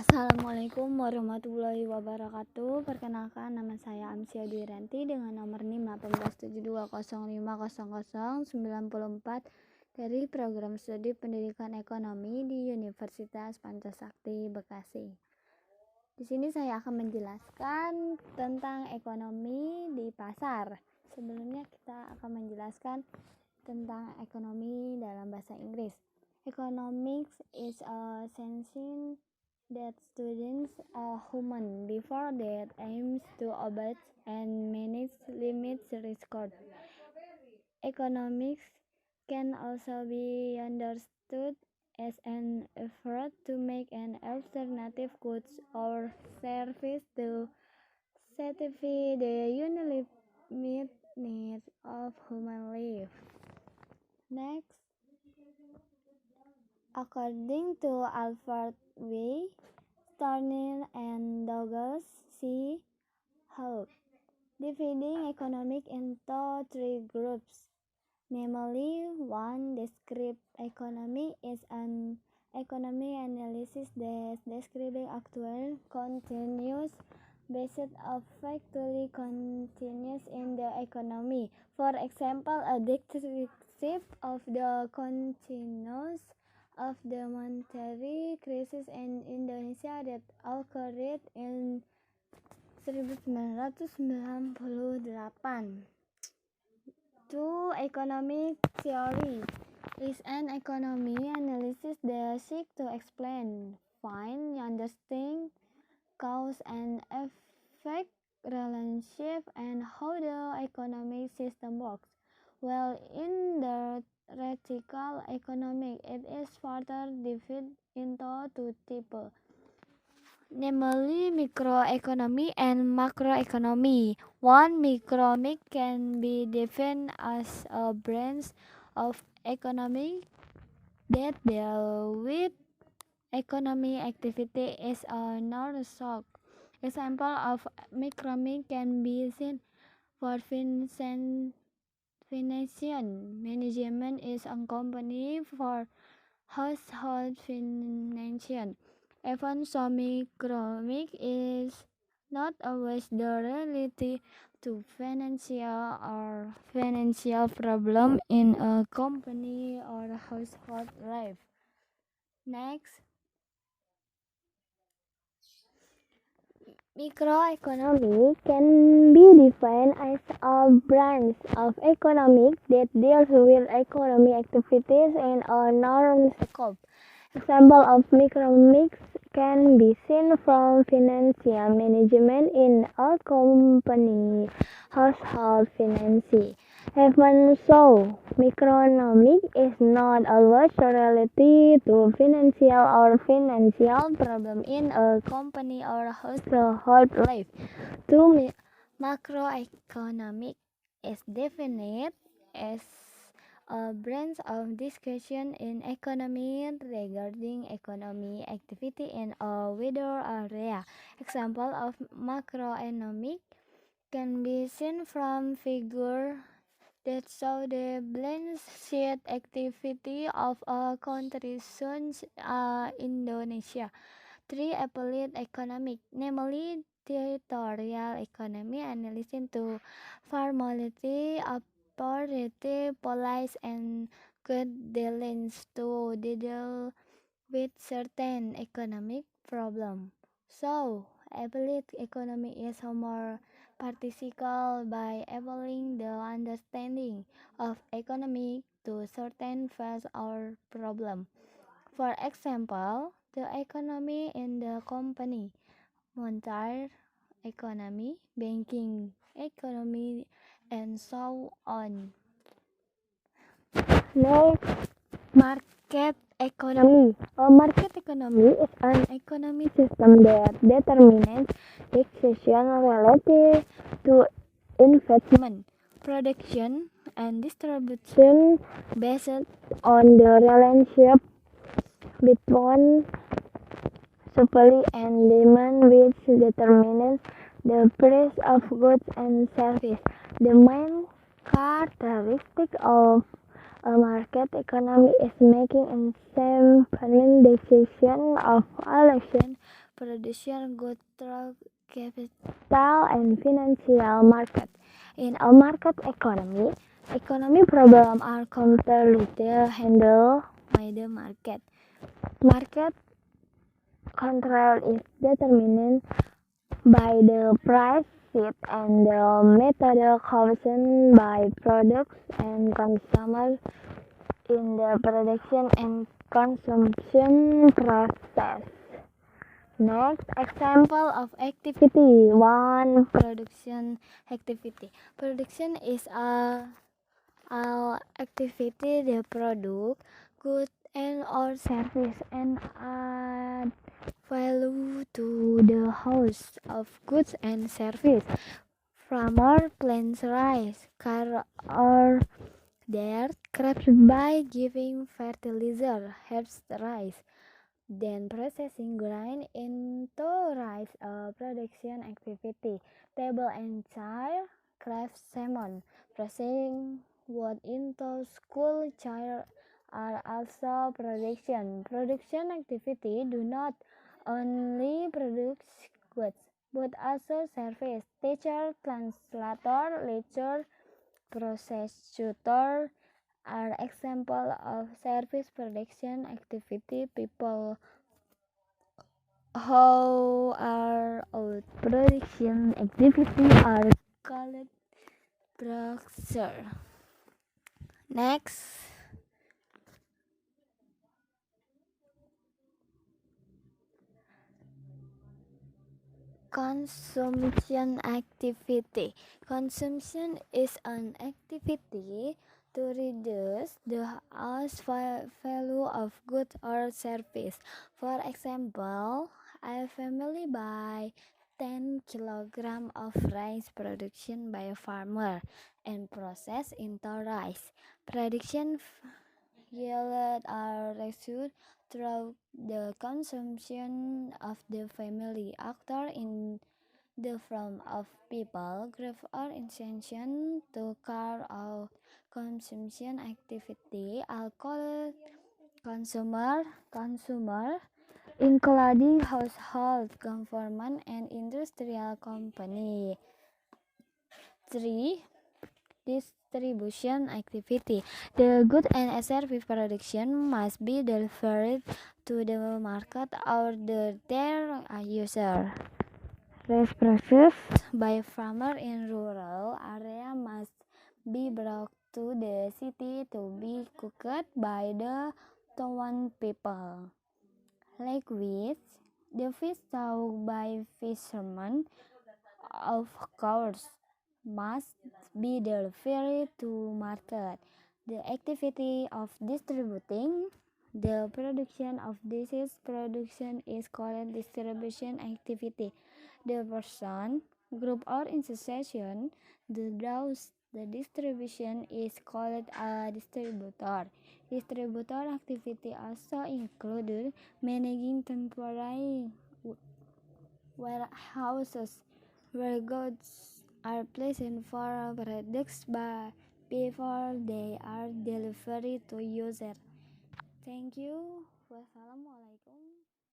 Assalamualaikum warahmatullahi wabarakatuh. Perkenalkan, nama saya Amsia Dwiranti dengan nomor NIM 1872050094 dari program studi Pendidikan Ekonomi di Universitas Pancasakti Bekasi. Di sini saya akan menjelaskan tentang ekonomi di pasar. Sebelumnya kita akan menjelaskan tentang ekonomi dalam bahasa Inggris. Economics is a science that students a human before that aims to obey and manage limits record. Economics can also be understood as an effort to make an alternative goods or service to satisfy the unlimited needs of human life. Next, according to Alfred W. Stern and Douglas C. Howe, dividing economic into three groups, namely 1. Descriptive economy is an economic analysis that describes actual continuous based of factually continuous in the economy. For example, a description of the continuous of the monetary crisis in Indonesia that occurred in 1998. 2. Economic theory is an economic analysis that seeks to explain, find, understand cause and effect relationship and how the economic system works. While in the theoretical economics, it is further divided into two types, namely microeconomy and macroeconomy. 1. Microeconomic can be defined as a branch of economy that deals with economic activity as a non-stock. Example of microeconomic can be seen for financial management is a company for household financial. Even so, microeconomic is not always related to financial problem in a company or household life. Next, microeconomy can be defined as a branch of economics that deals with economic activities in a narrow scope. Example of microeconomics can be seen from financial management in a company, household finance. Even so, microeconomics is not always related to financial problem in a company or household life. 2. Macroeconomic is defined as a branch of discussion in economy regarding economic activity in a wider area. Example of macroeconomic can be seen from figure that show the balance sheet activity of a country such as Indonesia. 3. Applied economic, namely territorial economy, analyzing to formality, authority, policy, and guidelines to deal with certain economic problem. So, applied economy is more practical by applying the understanding of economy to certain phase or problem. For example, the economy in the company, monetary economy, banking economy, and so on. Next, market economy. A market economy is an economic system that determines decisions related to investment, production, and distribution based on the relationship between supply and demand, which determines the price of goods and services. The main characteristic of a market economy is making informed decisions of allocation, producer goods through capital and financial market. In a market economy, economic problems are completely handled by the market. Market control is determined by the price sheet and the method chosen by products and consumers in the production and consumption process. Next, example of activity 1. Production activity. Production is a activity that produce goods and or service and add value to the host of goods and service. Farmer plants rice, corn or their crops by giving fertilizer, harvest rice, then processing grain into rice, a production activity. Table and chair craft salmon, processing wood into school chair are also production activity. Do not only produce goods but also service. Teacher, translator, lecturer, processor are example of service production activity. People who are out production activity are called producer. Next, consumption activity. Consumption is an activity to reduce the value of goods or service. For example, a family buy 10 kg of rice production by a farmer and processed into rice. Production yield are reduced through the consumption of the family actor in the form of people, group, or intention to carry out consumption activity. Alcohol consumer including household, government, and industrial company. 3. Distribution activity. The good and service production must be delivered to the market or their user. Rice processed by farmer in rural area must be brought to the city to be cooked by the town people. Likewise, the fish caught by fishermen, of course, must be delivered to market. The activity of distributing the production of this production is called distribution activity. The person, group, or institution that does the distribution is called a distributor. Distributor activity also include managing temporary warehouses where goods are placed for products before they are delivered to user. Thank you. Wassalamualaikum.